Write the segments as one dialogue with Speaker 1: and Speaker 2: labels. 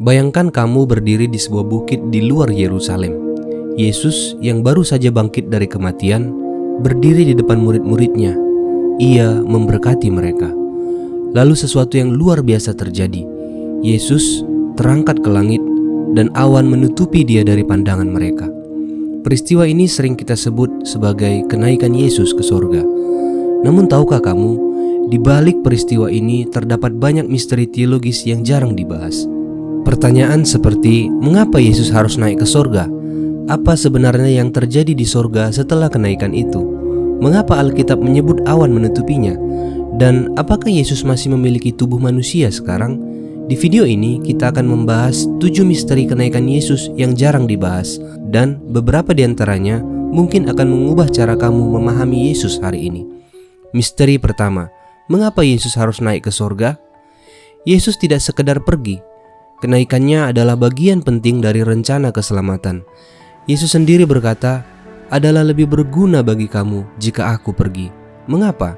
Speaker 1: Bayangkan kamu berdiri di sebuah bukit di luar Yerusalem. Yesus yang baru saja bangkit dari kematian berdiri di depan murid-muridnya. Ia memberkati mereka. Lalu sesuatu yang luar biasa terjadi. Yesus terangkat ke langit dan awan menutupi dia dari pandangan mereka. Peristiwa ini sering kita sebut sebagai kenaikan Yesus ke sorga. Namun tahukah kamu, di balik peristiwa ini terdapat banyak misteri teologis yang jarang dibahas. Pertanyaan seperti, mengapa Yesus harus naik ke sorga? Apa sebenarnya yang terjadi di sorga setelah kenaikan itu? Mengapa Alkitab menyebut awan menutupinya? Dan apakah Yesus masih memiliki tubuh manusia sekarang? Di video ini kita akan membahas 7 misteri kenaikan Yesus yang jarang dibahas. Dan beberapa di antaranya mungkin akan mengubah cara kamu memahami Yesus hari ini. Misteri pertama, mengapa Yesus harus naik ke sorga? Yesus tidak sekedar pergi. Kenaikannya adalah bagian penting dari rencana keselamatan. Yesus sendiri berkata, adalah lebih berguna bagi kamu jika aku pergi. Mengapa?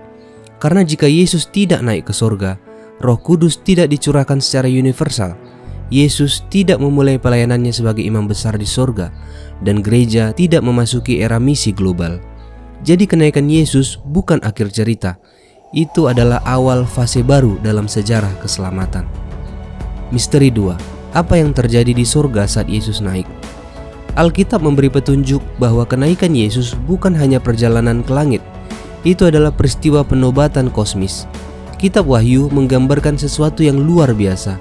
Speaker 1: Karena jika Yesus tidak naik ke sorga, Roh Kudus tidak dicurahkan secara universal. Yesus tidak memulai pelayanannya sebagai imam besar di sorga, dan gereja tidak memasuki era misi global. Jadi kenaikan Yesus bukan akhir cerita. Itu adalah awal fase baru dalam sejarah keselamatan. Misteri 2. Apa yang terjadi di surga saat Yesus naik? Alkitab memberi petunjuk bahwa kenaikan Yesus bukan hanya perjalanan ke langit. Itu adalah peristiwa penobatan kosmis. Kitab Wahyu menggambarkan sesuatu yang luar biasa.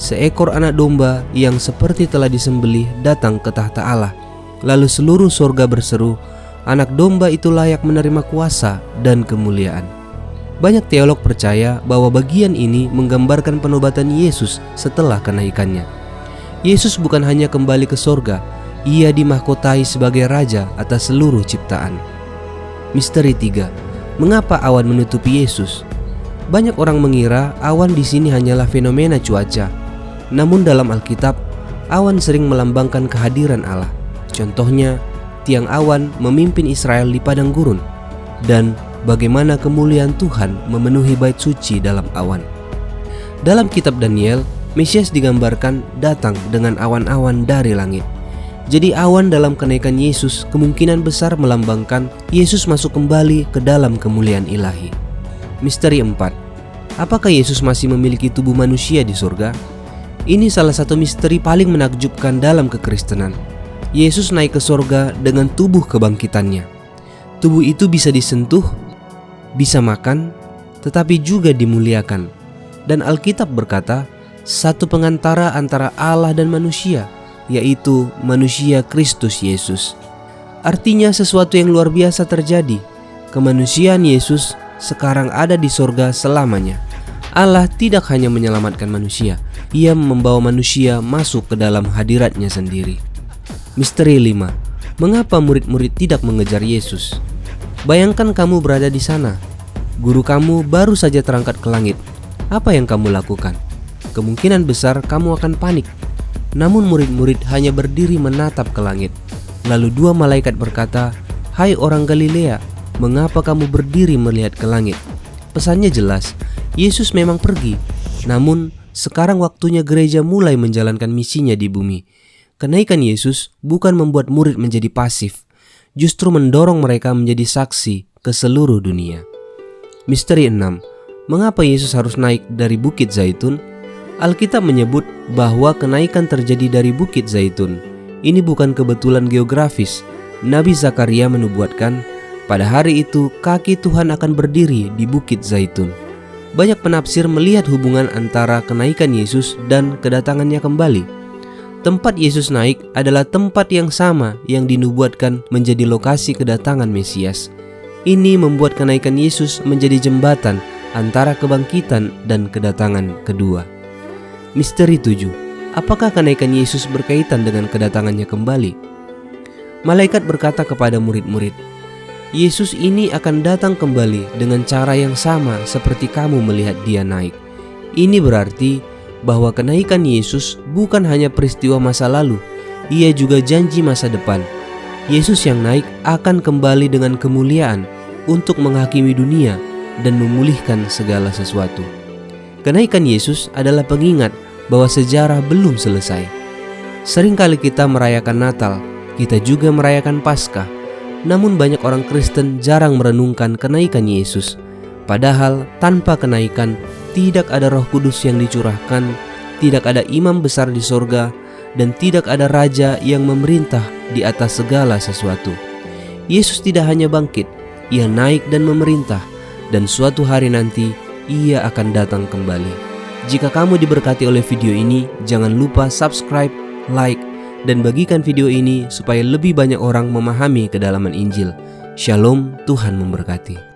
Speaker 1: Seekor anak domba yang seperti telah disembelih datang ke tahta Allah. Lalu seluruh surga berseru, anak domba itu layak menerima kuasa dan kemuliaan. Banyak teolog percaya bahwa bagian ini menggambarkan penobatan Yesus setelah kenaikannya. Yesus bukan hanya kembali ke sorga, ia dimahkotai sebagai raja atas seluruh ciptaan. Misteri 3. Mengapa awan menutupi Yesus? Banyak orang mengira awan di sini hanyalah fenomena cuaca. Namun dalam Alkitab, awan sering melambangkan kehadiran Allah. Contohnya, tiang awan memimpin Israel di padang gurun, dan bagaimana kemuliaan Tuhan memenuhi bait suci dalam awan. Dalam kitab Daniel, Mesias digambarkan datang dengan awan-awan dari langit. Jadi awan dalam kenaikan Yesus kemungkinan besar melambangkan Yesus masuk kembali ke dalam kemuliaan ilahi. Misteri 4. Apakah Yesus masih memiliki tubuh manusia di surga? Ini salah satu misteri paling menakjubkan dalam kekristenan. Yesus naik ke surga dengan tubuh kebangkitannya. Tubuh itu bisa disentuh, bisa makan, tetapi juga dimuliakan. Dan Alkitab berkata, satu pengantara antara Allah dan manusia, yaitu manusia Kristus Yesus. Artinya sesuatu yang luar biasa terjadi. Kemanusiaan Yesus sekarang ada di surga selamanya. Allah tidak hanya menyelamatkan manusia, ia membawa manusia masuk ke dalam hadiratnya sendiri. Misteri 5. Mengapa murid-murid tidak mengejar Yesus? Bayangkan kamu berada di sana. Guru kamu baru saja terangkat ke langit. Apa yang kamu lakukan? Kemungkinan besar kamu akan panik. Namun murid-murid hanya berdiri menatap ke langit. Lalu 2 malaikat berkata, "Hai orang Galilea, mengapa kamu berdiri melihat ke langit?" Pesannya jelas, Yesus memang pergi. Namun sekarang waktunya gereja mulai menjalankan misinya di bumi. Kenaikan Yesus bukan membuat murid menjadi pasif, justru mendorong mereka menjadi saksi ke seluruh dunia. Misteri 6. Mengapa Yesus harus naik dari Bukit Zaitun? Alkitab menyebut bahwa kenaikan terjadi dari Bukit Zaitun. Ini bukan kebetulan geografis. Nabi Zakaria menubuatkan, pada hari itu kaki Tuhan akan berdiri di Bukit Zaitun. Banyak penafsir melihat hubungan antara kenaikan Yesus dan kedatangannya kembali. Tempat Yesus naik adalah tempat yang sama yang dinubuatkan menjadi lokasi kedatangan Mesias. Ini membuat kenaikan Yesus menjadi jembatan antara kebangkitan dan kedatangan kedua. Misteri 7. Apakah kenaikan Yesus berkaitan dengan kedatangannya kembali? Malaikat berkata kepada murid-murid, Yesus ini akan datang kembali dengan cara yang sama seperti kamu melihat dia naik. Ini berarti bahwa kenaikan Yesus bukan hanya peristiwa masa lalu, ia juga janji masa depan. Yesus yang naik akan kembali dengan kemuliaan untuk menghakimi dunia dan memulihkan segala sesuatu. Kenaikan Yesus adalah pengingat bahwa sejarah belum selesai. Seringkali kita merayakan Natal, kita juga merayakan Paskah. Namun banyak orang Kristen jarang merenungkan kenaikan Yesus. Padahal tanpa kenaikan tidak ada Roh Kudus yang dicurahkan, tidak ada imam besar di sorga, dan tidak ada raja yang memerintah di atas segala sesuatu. Yesus tidak hanya bangkit, Ia naik dan memerintah, dan suatu hari nanti Ia akan datang kembali. Jika kamu diberkati oleh video ini, jangan lupa subscribe, like, dan bagikan video ini supaya lebih banyak orang memahami kedalaman Injil. Shalom, Tuhan memberkati.